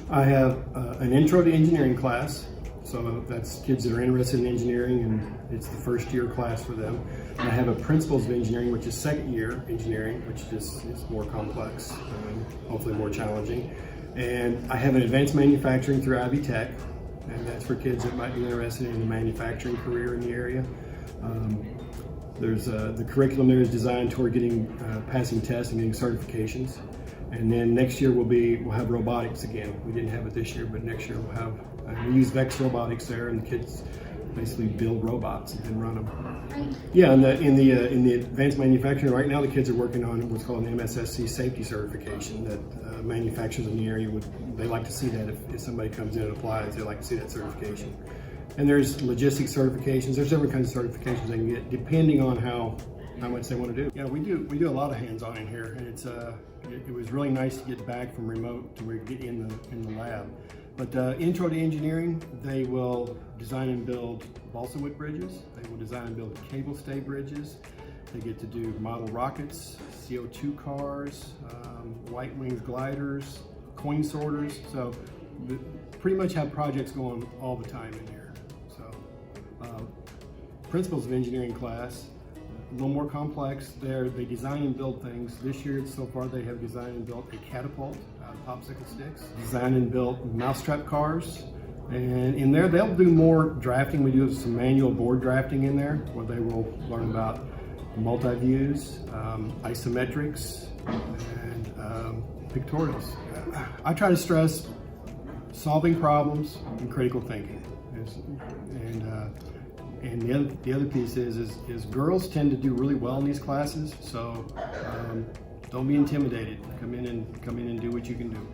I have an intro to engineering class, so that's kids that are interested in engineering, and it's the first year class for them. And I have a principles of engineering, which is second year engineering, which is more complex and hopefully more challenging. And I have an advanced manufacturing through Ivy Tech, and that's for kids that might be interested in a manufacturing career in the area. There's the curriculum there is designed toward getting passing tests and getting certifications. And then next year we'll have robotics again. We didn't have it this year, but next year we'll have. We use Vex Robotics there, and the kids basically build robots and then run them. Yeah, in the advanced manufacturing right now, the kids are working on what's called an MSSC safety certification that manufacturers in the area they like to see that if somebody comes in and applies, they like to see that certification. And there's logistics certifications. There's different kinds of certifications they can get depending on how much they want to do. Yeah, we do a lot of hands-on in here, and it was really nice to get back from remote to where you get in the lab. But intro to engineering, they will design and build balsa wood bridges. They will design and build cable stay bridges. They get to do model rockets, CO2 cars, white wings gliders, coin sorters. So pretty much have projects going all the time in here. So principles of engineering class. A little more complex. They design and build things. This year, so far, they have designed and built a catapult out of popsicle sticks. Designed and built mousetrap cars. And in there, they'll do more drafting. We do some manual board drafting in there, where they will learn about multi-views, isometrics, and pictorials. I try to stress solving problems and critical thinking. And the other piece is girls tend to do really well in these classes, so don't be intimidated. Come in and do what you can do.